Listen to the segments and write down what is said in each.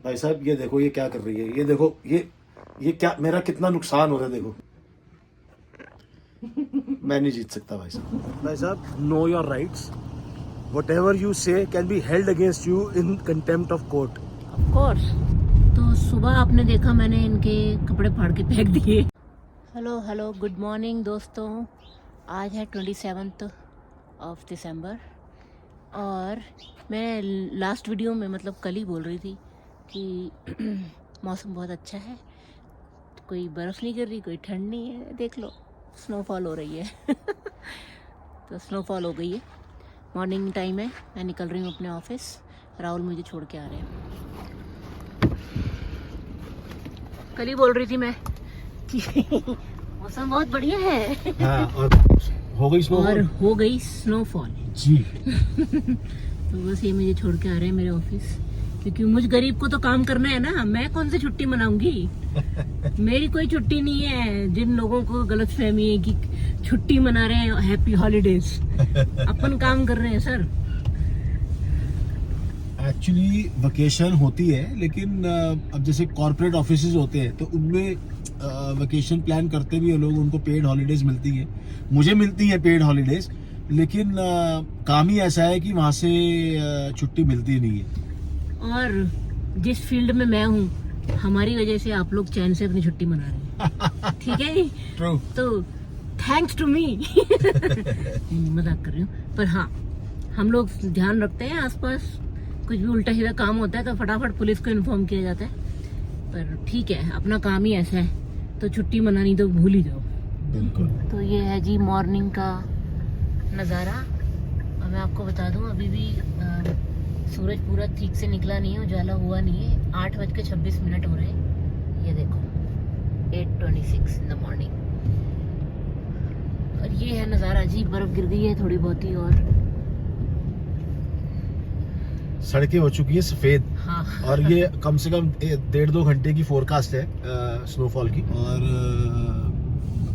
भाई साहब ये देखो ये क्या कर रही है, ये देखो ये क्या, मेरा कितना नुकसान हो रहा है देखो। मैं नहीं जीत सकता भाई साहब। भाई साहब know your rights, whatever you say can be held against you in contempt of court. Of course. तो सुबह आपने देखा मैंने इनके कपड़े फाड़ के फेंक दिए। हेलो गुड मॉर्निंग दोस्तों, आज है 27 दिसंबर और मैं लास्ट वीडियो में मतलब कल ही बोल रही थी कि मौसम बहुत अच्छा है, कोई बर्फ़ नहीं गिर रही, कोई ठंड नहीं है। देख लो स्नोफॉल हो रही है तो स्नोफॉल हो गई है। मॉर्निंग टाइम है, मैं निकल रही हूँ अपने ऑफिस, राहुल मुझे छोड़ के आ रहे हैं। कल ही बोल रही थी मैं कि मौसम बहुत बढ़िया है। हाँ, और हो गई स्नोफॉल जी। तो बस ये मुझे छोड़ के आ रहे हैं मेरे ऑफिस, क्योंकि मुझ गरीब को तो काम करना है ना, मैं कौन सी छुट्टी मनाऊंगी। मेरी कोई छुट्टी नहीं है। जिन लोगों को गलत फहमी है कि छुट्टी मना रहे हैं, हैप्पी हॉलीडेज, अपन काम कर रहे हैं सर। एक्चुअली वेकेशन होती है, लेकिन अब जैसे कॉर्पोरेट ऑफिसेज होते हैं तो उनमें वेकेशन प्लान करते भी हैं लोग, उनको पेड हॉलीडेज मिलती है। मुझे मिलती है पेड हॉलीडेज, लेकिन काम ही ऐसा है कि वहाँ से छुट्टी मिलती नहीं है। और जिस फील्ड में मैं हूँ, हमारी वजह से आप लोग चैन से अपनी छुट्टी मना रहे हैं। ठीक है, True. तो थैंक्स टू मी। मजाक कर रही हूँ, पर हाँ हम लोग ध्यान रखते हैं। आसपास कुछ भी उल्टा सीधा काम होता है तो फटाफट पुलिस को इन्फॉर्म किया जाता है। पर ठीक है, अपना काम ही ऐसा है, तो छुट्टी मनानी तो भूल ही जाओ। बिल्कुल। तो ये है जी मॉर्निंग का नज़ारा। और मैं आपको बता दूं, अभी भी सूरज पूरा ठीक से निकला नहीं है, उजाला हुआ नहीं है। 8:26 हो रहे हैं। ये देखो 8:26 इन द मॉर्निंग। और ये है नज़ारा जी, बर्फ गिर गई है थोड़ी बहुत ही और सड़कें हो चुकी है सफेद। हाँ। और ये कम से कम 1.5-2 घंटे की फोरकास्ट है स्नोफॉल की। और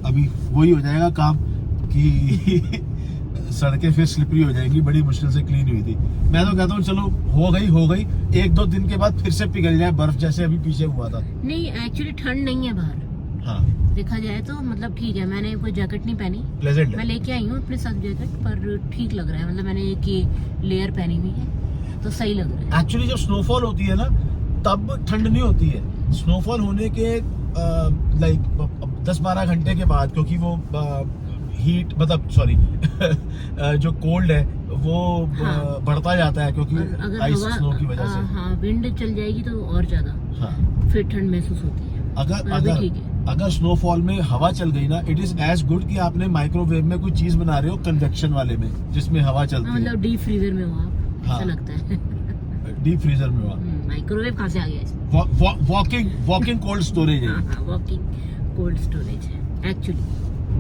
अभी वही हो जाएगा काम कि सड़कें फिर स्लिपरी हो जाएंगी। बड़ी मुश्किल से क्लीन हुई थी। मैं तो कहता हूँ चलो हो गई 1-2 दिन के बाद फिर से पिघल जाए बर्फ, जैसे अभी पीछे हुआ था। नहीं, एक्चुअली ठंड नहीं है बाहर। हाँ, देखा जाए तो मतलब ठीक है। मैंने कोई जैकेट नहीं पहनी, प्लेजेंट मैं लेके आई हूँ अपने साथ जैकेट, पर ठीक लग रहा है। मतलब मैंने एक ये लेयर पहनी हुई है तो सही लग रहा है। एक्चुअली जब स्नोफॉल होती है ना, तब ठंड नहीं होती है। स्नोफॉल होने के लाइक 10-12 घंटे के बाद, क्योंकि वो हीट मतलब सॉरी जो कोल्ड है वो बढ़ता जाता है, क्योंकि आइस स्नो की वजह से। हाँ, विंड चल जाएगी तो और ज्यादा फिर ठंड महसूस होती है। अगर स्नोफॉल में हवा चल गई ना, इट इज एज गुड कि आपने माइक्रोवेव में कोई चीज बना रहे हो कन्वेक्शन वाले में, जिसमें हवा चलती है। मतलब डीप फ्रीजर में हो आप, ऐसा लगता है। डीप फ्रीजर में हुआ। माइक्रोवेव कहाँ से आ गया इसमें? वॉकिंग कोल्ड स्टोरेज है। वॉकिंग कोल्ड स्टोरेज है एक्चुअली।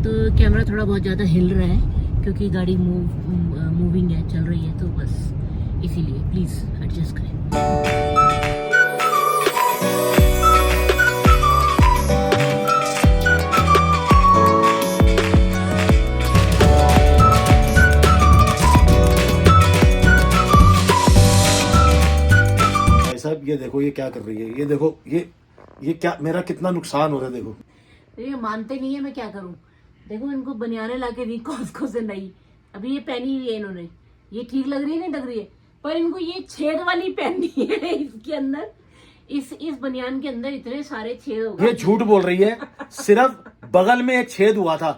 तो कैमरा थोड़ा बहुत ज़्यादा हिल रहा है क्योंकि गाड़ी मूविंग है, चल रही है, तो बस इसीलिए प्लीज़ एडजस्ट करें। भाई साहब ये देखो ये क्या कर रही है, ये देखो ये क्या, मेरा कितना नुकसान हो रहा है देखो। ये मानते नहीं है, मैं क्या करूं। देखो इनको बनियाने लाके दी कॉस्को से नई, अभी ये पहनी हुई है इन्होंने, ये ठीक लग रही है नहीं लग रही है, पर इनको ये छेद वाली पहननी है। इसके अंदर इस बनियान के अंदर इतने सारे छेद हो गए। ये झूठ बोल रही है, सिर्फ बगल में एक छेद हुआ था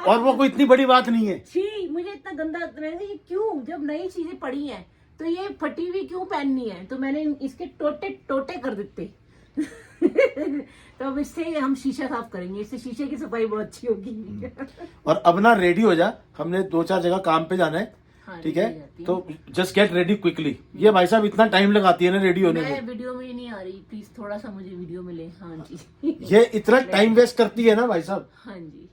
और वो कोई इतनी बड़ी बात नहीं है। छी, मुझे इतना गंदा ये क्यों, जब नई चीजें पड़ी हैं तो ये फटी हुई क्यों पहननी है। तो मैंने इसके टोटे कर देते। तो अब इससे हम शीशा साफ करेंगे, इससे शीशे की सफाई बहुत अच्छी होगी। और अब ना रेडी हो जा, हमने 2-4 जगह काम पे जाना है। हाँ, ठीक है, तो जस्ट गेट रेडी क्विकली। ये भाई साहब इतना टाइम लगाती है ना रेडी होने में। वीडियो में नहीं आ रही, प्लीज थोड़ा सा मुझे वीडियो में ले। हाँ जी। ये इतना टाइम वेस्ट करती है ना भाई साहब। हाँ जी,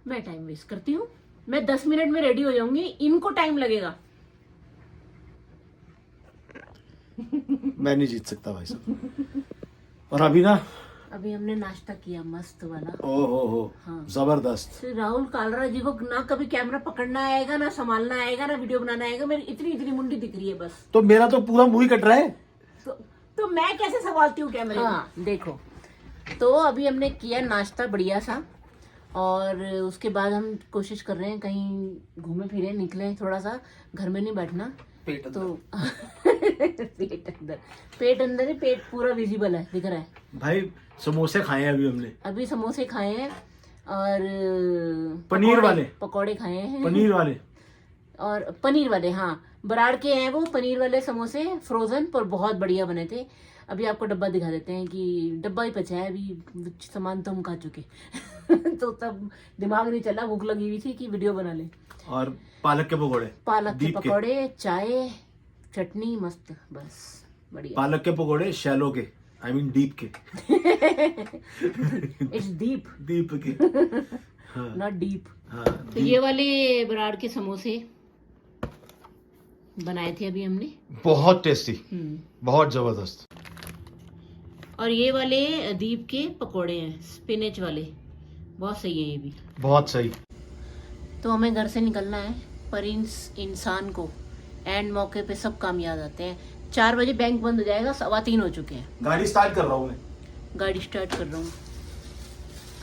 मैं टाइम वेस्ट करती हूँ। मैं 10 मिनट में रेडी हो जाऊंगी, इनको टाइम लगेगा। मैं नहीं जीत सकता भाई साहब। और अभी हमने नाश्ता किया मस्त वाला। ओहो हाँ। जबरदस्त। राहुल कालरा जी को ना कभी कैमरा पकड़ना आएगा, ना संभालना आएगा, ना वीडियो बनाना आएगा। मेरी इतनी मुंडी दिख रही है बस। तो मेरा तो पूरा मुंह ही कट रहा है। तो मैं कैसे संभालती हूँ कैमरे? हाँ देखो, तो अभी हमने किया नाश्ता बढ़िया सा, और उसके बाद हम कोशिश कर रहे हैं कहीं घूमे फिरे निकले, थोड़ा सा घर में नहीं बैठना। पेट तो पेट अंदर है, पेट पूरा विजिबल है, दिख रहा है भाई। समोसे खाए हैं अभी समोसे खाए हैं, और पनीर वाले पकौड़े खाए हैं, पनीर वाले हाँ, बराड़ के हैं वो पनीर वाले समोसे, फ्रोजन, पर बहुत बढ़िया बने थे। अभी आपको डब्बा दिखा देते हैं कि डब्बा ही बचा है, अभी सामान तो हम खा चुके तो तब दिमाग नहीं चला, भूख लगी हुई थी कि वीडियो बना ले। और पालक के पकौड़े, चाय, चटनी, मस्त, बस बढ़िया। पालक के पकौड़े शैलो के, आई मीन डीप के। इट्स डीप के, नॉट डीप। हाँ, तो ये वाले बराड़ के समोसे बनाए थे अभी हमने, बहुत टेस्टी, बहुत जबरदस्त। और ये वाले दीप के पकोड़े हैं, स्पिनच वाले, बहुत सही है ये भी, बहुत सही। तो हमें घर से निकलना है, पर इंसान को एंड मौके पे सब काम याद आते हैं। 4 बजे बैंक बंद हो जाएगा, 3:15 हो चुके हैं। गाड़ी स्टार्ट कर रहा हूँ मैं, गाड़ी स्टार्ट कर रहा हूँ।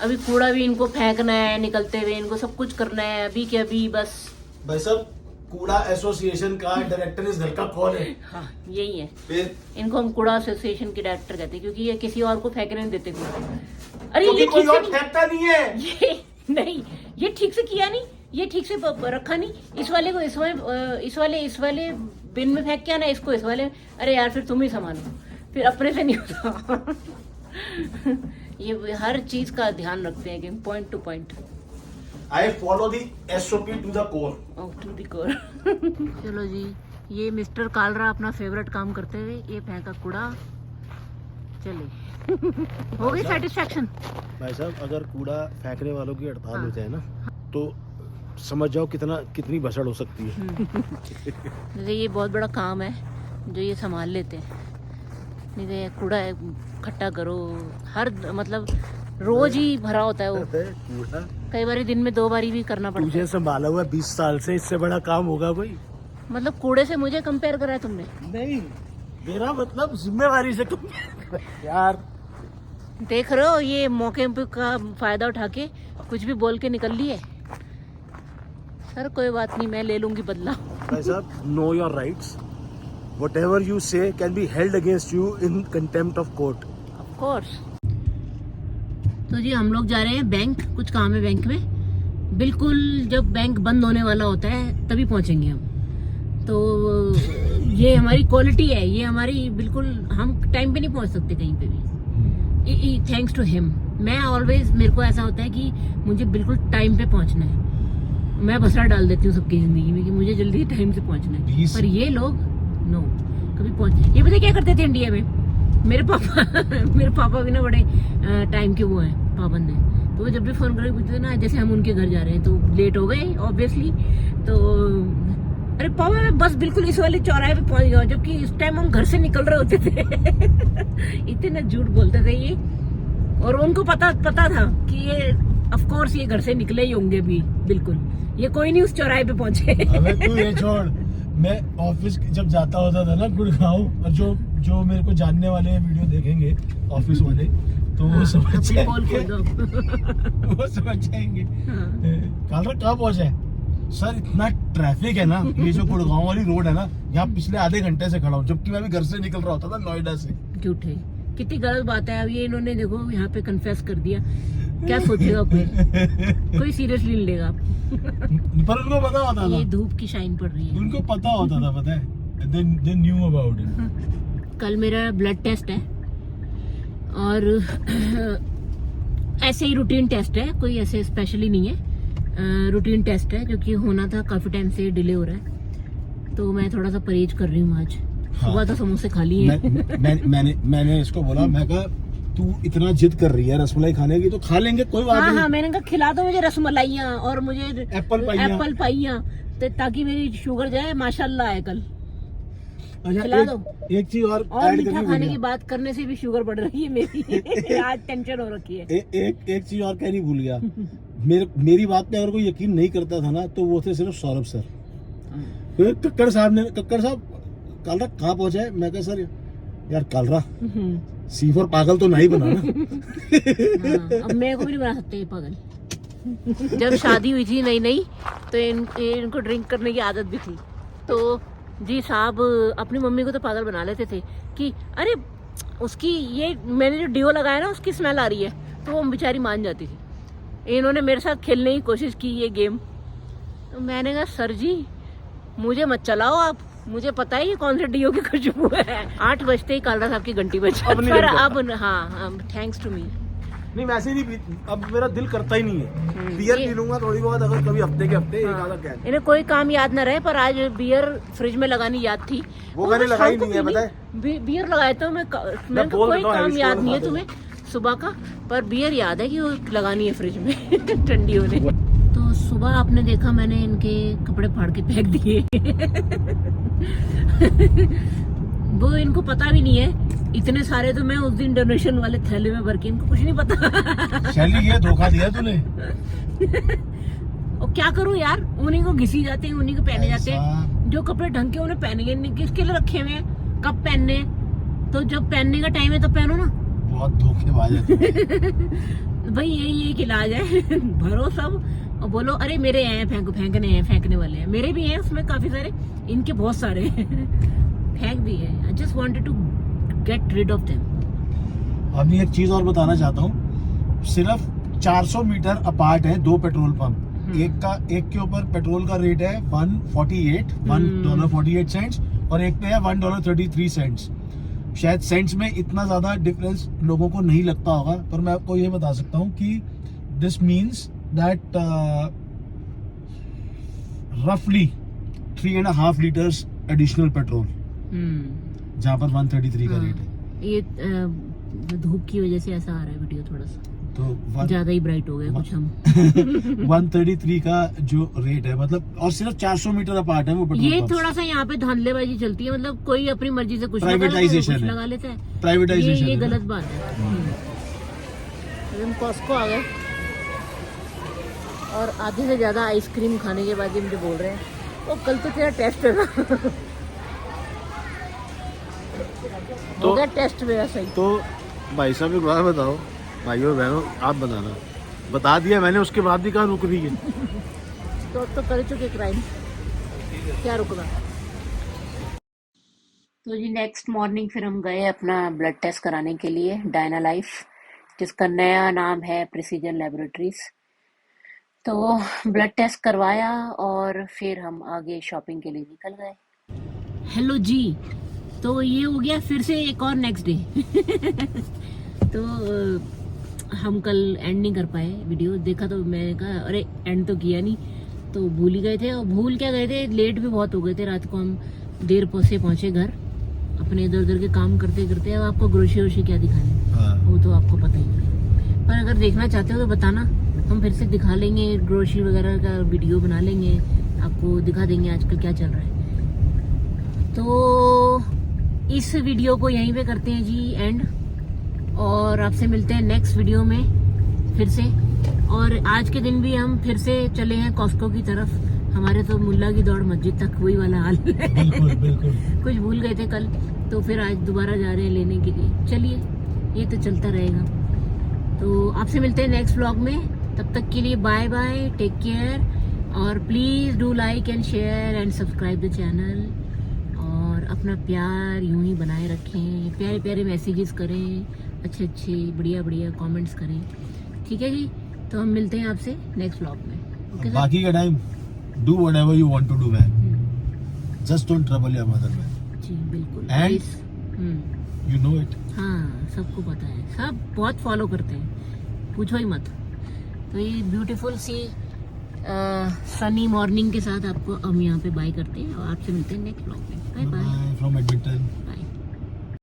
अभी कूड़ा भी इनको फेंकना है, निकलते हुए इनको सब कुछ करना है, अभी के अभी बस। भाई साहब, कूड़ा एसोसिएशन का डायरेक्टर इस घर का कौन है? हाँ यही है, फिर इनको हम कूड़ा एसोसिएशन के डायरेक्टर कहते हैं, क्योंकि ये किसी और को फेंकने नहीं देते कूड़ा। अरे ये कोई और फेंकता नहीं है, ये नहीं, ये ठीक से किया नहीं, ये ठीक से रखा नहीं, इस वाले को इस वाले बिन में फेंक के आना, इसको इस वाले। अरे यार फिर तुम ही संभालो, फिर अपने से नहीं होता। ये हर चीज का ध्यान रखते हैं कि point to point. I follow the SOP to the core. To the core. चलो जी, ये मिस्टर कालरा अपना फेवरेट काम करते हुए ये फेंका कूड़ा, चले। हो गई सेटिस्फेक्शन? भाई साहब, अगर कूड़ा फेंकने वालों की हड़ताल हो जाए ना, तो समझ जाओ कितनी भसड़ हो सकती है। जैसे ये बहुत बड़ा काम है जो ये संभाल लेते हैं, नहीं तो कूड़ा इकट्ठा करो, हर मतलब रोज ही भरा होता है वो कूड़ा, कई बार दिन में 2 बारी भी करना पड़ता है। तुझे संभाला हुआ 20 साल से, इससे बड़ा काम होगा कोई? मतलब कूड़े से मुझे कंपेयर करा है तुमने? नहीं, मेरा मतलब जिम्मेवारी से यार। देख रहे हो, ये मौके पे का फायदा उठा के कुछ भी बोल के निकल लिए। सर कोई बात नहीं, मैं ले लूंगी बदला। भाई साहब, know your rights, whatever you say can be held against you in contempt of court. Of course. तो जी हम लोग जा रहे हैं बैंक, कुछ काम है बैंक में। बिल्कुल जब बैंक बंद होने वाला होता है तभी पहुंचेंगे हम। तो ये हमारी क्वालिटी है, ये हमारी बिल्कुल, हम टाइम पे नहीं पहुंच सकते कहीं पे भी, थैंक्स टू हिम। मैं ऑलवेज, मेरे को ऐसा होता है कि मुझे बिल्कुल टाइम पे पहुंचना है। मैं बसरा डाल देती हूँ सबकी जिंदगी में कि मुझे जल्दी टाइम से पहुंचना है, पर ये लोग नो, कभी पहुंच। ये पता क्या करते थे इंडिया में, मेरे पापा भी ना बड़े टाइम के वो हैं, पाबंद हैं। तो वो जब भी फोन करके पूछते थे ना, जैसे हम उनके घर जा रहे हैं तो लेट हो गए ऑब्वियसली, तो अरे पापा मैं बस बिल्कुल इस वाले चौराहे पे पहुंच गया, जबकि इस टाइम हम घर से निकल रहे होते थे। इतने झूठ बोलते थे ये, और उनको पता था कि ये ऑफ कोर्स ये घर से निकले ही होंगे भी, बिल्कुल ये कोई नहीं उस चौराहे पे पहुंचे। अबे तू ये छोड़, मैं ऑफिस जब जाता होता था ना गुड़गांव, और जो मेरे को जानने वाले वीडियो देखेंगे ऑफिस वाले, तो वो समझ जाएंगे। वो समझ जाएंगे कालरा कहाँ पहुंचा है। सर इतना ट्रैफिक है ना, ये जो गुड़गांव वाली रोड है ना, यहाँ पिछले आधे घंटे से खड़ा हूँ, जबकि मैं भी घर से निकल रहा होता था नोएडा से। झूठे, कितनी गलत बात है। अब ये इन्होंने देखो यहाँ पे कन्फेस कर दिया, क्या सोचेगा कोई सीरियसली नहीं लेगा। पर उनको पता होता था, ये धूप की शाइन पड़ रही है, उनको पता होता था, पता है, they knew about it। कल मेरा ब्लड टेस्ट है, और ऐसे ही रूटीन टेस्ट है, कोई ऐसे स्पेशली नहीं है, रूटीन टेस्ट है जो कि होना था, काफी टाइम से डिले हो रहा है, तो मैं थोड़ा सा परहेज कर रही हूँ आज। हाँ। सुबह तो समोसे खा लिए। मैंने इसको बोला, मैं कहा तू इतना जिद कर रही है रसमलाई खाने की, तो खा लेंगे, कोई बात नहीं। हाँ, मैंने कहा खिला दो मुझे रसमलाइयाँ और मुझे एप्पल पाइयाँ, ताकि मेरी शुगर जाए, माशाल्लाह है कल। खिला दो। एक चीज और मीठा खाने की बात करने से भी शुगर बढ़ रही है मेरी। आज टेंशन हो रखी है। एक चीज और कहनी भूल गया। मेरी बात पे अगर कोई यकीन नहीं करता था ना, तो वो थे सिर्फ सौरभ सर। कक्कड़ साहब कल तक कहाँ पहुंचा है, मैं कहा सर यार कालरा C4 पागल तो नहीं बना ना। हाँ, अब मेरे को भी नहीं बना सकते ये पागल। जब शादी हुई थी नई नई तो इनको ड्रिंक करने की आदत भी थी, तो जी साहब अपनी मम्मी को तो पागल बना लेते थे कि अरे उसकी ये मैंने जो डिओ लगाया ना उसकी स्मेल आ रही है, तो वो बेचारी मान जाती थी। इन्होंने मेरे साथ खेलने की कोशिश की ये गेम, तो मैंने कहा सर जी मुझे मत चलाओ आप, मुझे पता है ये कौन से डिओ की खुशबू है। 8 बजते ही कालरा साहब की घंटी बज अब नहीं पर लगता। अब हाँ थैंक्स टू मी। नहीं वैसे नहीं अब मेरा दिल करता ही नहीं है। बियर ये- पी लूंगा थोड़ी बहुत, अगर कभी हफ्ते के हफ्ते एक हाँ, आधा कैन। इन्हें कोई काम याद न रहे, पर आज बियर फ्रिज में लगानी याद थी। वो मैंने मैं लगाई शाम को नहीं है, पीनी, पता है? बियर लगाया तो मैं बोल कोई देता हूँ, काम हैवी याद स्टोर नहीं है खाता तुम्हें सुबह का, पर बियर याद है कि वो लगानी है फ्रिज में ठंडी होने। तो सुबह आपने देखा मैंने इनके कपड़े फाड़ के फेंक दिए। वो इनको पता भी नहीं है, इतने सारे तो मैं उस दिन डोनेशन वाले थैले में भर के, इनको कुछ नहीं पता। शैली ये धोखा दिया तूने। और क्या करूं यार, उन्हीं को घिसी जाते हैं, उन्हीं को पहने जाते हैं। ऐसा- जो कपड़े ढंग के उन्हें पहनेंगे नहीं, किसके लिए रखे हुए हैं, कब पहनने हैं? तो जब पहनने का टाइम है तब पहनो ना। बहुत धोखेबाज है तू। भाई यही एक इलाज है। भरो सब और बोलो अरे मेरे हैं फेंकने हैं, फेंकने वाले हैं, मेरे भी हैं उसमें काफी सारे, इनके बहुत सारे हैं। फेंक दिए। I just wanted to get rid of them. अभी एक चीज और बताना चाहता हूँ, सिर्फ 400 मीटर अपार्ट है 2 पेट्रोल पंप। एक के ऊपर पेट्रोल का रेट है $1.48 और एक पे है $1.33। शायद सेंट्स में इतना ज्यादा डिफरेंस लोगों को नहीं लगता होगा, पर मैं आपको ये बता सकता हूँ कि दिस मीन्स दैट रफली 3.5 लीटर्स एडिशनल पेट्रोल, जहाँ पर 133 का रेट है। ये धूप की वजह से ऐसा आ रहा है वीडियो, थोड़ा सा तो ज्यादा ही ब्राइट हो गया कुछ हम। 133 का जो रेट है, मतलब और सिर्फ 400 मीटर अपार्ट है वो पेट्रोल ये पंप। थोड़ा सा यहाँ पे धांधलेबाजी चलती है, मतलब कोई अपनी मर्जी से कुछ लगा लेता है, Privatization कुछ है। लगा लेता है। प्राइवेटाइजेशन ये गलत बात है। हम कॉस्को आ गए और आधे से ज्यादा आइसक्रीम खाने के बाद ये मुझे बोल रहे हैं वो कल तो तेरा टेस्ट है ना। हो गया टेस्ट मेरा सही। तो भाई साहब एक बात बताओ, भाइयों बहनों आप बताना, बता दिया मैंने, उसके बाद भी कहाँ रुक रही है? तो कर चुके क्राइम, क्या रुकना। तो जी नेक्स्ट मॉर्निंग फिर हम गए अपना ब्लड टेस्ट कराने के लिए डायना लाइफ, जिसका नया नाम है प्रिसीजन लेबोरेटरीज। तो ब्लड टेस्ट करवाया और फिर हम आगे शॉपिंग के लिए निकल गए। हेलो जी, तो ये हो गया फिर से एक और नेक्स्ट डे। तो हम कल एंड नहीं कर पाए वीडियो, देखा तो मैंने कहा अरे एंड तो किया नहीं, तो भूल ही गए थे। और भूल क्या गए थे, लेट भी बहुत हो गए थे, रात को हम देर से पहुंचे घर अपने इधर उधर के काम करते करते। अब आपको ग्रोसरी वोसरी क्या दिखाने, वो तो आपको पता ही है, पर अगर देखना चाहते हो तो बताना, हम फिर से दिखा लेंगे, ग्रोसरी वगैरह का वीडियो बना लेंगे, आपको दिखा देंगे आजकल क्या चल रहा है। तो इस वीडियो को यहीं पे करते हैं जी एंड, और आपसे मिलते हैं नेक्स्ट वीडियो में फिर से। और आज के दिन भी हम फिर से चले हैं कॉस्को की तरफ, हमारे तो मुल्ला की दौड़ मस्जिद तक वही वाला हाल है। बिल्कुल बिल्कुल। कुछ भूल गए थे कल, तो फिर आज दोबारा जा रहे हैं लेने के लिए। चलिए ये तो चलता रहेगा। तो आपसे मिलते हैं नेक्स्ट व्लॉग में, तब तक के लिए बाय बाय, टेक केयर, और please do like and share and subscribe the channel, और अपना प्यार यूं ही बनाए रखें, प्यारे प्यारे मैसेजेस करें, अच्छे अच्छे बढ़िया बढ़िया कमेंट्स करें, ठीक है जी। तो हम मिलते हैं आपसे नेक्स्ट व्लॉग में। Okay sir. बाकी का time do whatever you want to do man, just don't trouble your mother man. जी बिल्कुल। And? Hmm, you know it. हाँ सबको पता है, सब बहुत फॉलो करते हैं, पूछो ही मत। तो ये ब्यूटीफुल सी सनी मॉर्निंग के साथ आपको हम यहाँ पे बाय करते हैं, और आपसे मिलते हैं नेक्स्ट व्लॉग में। Bye bye. From Edmonton.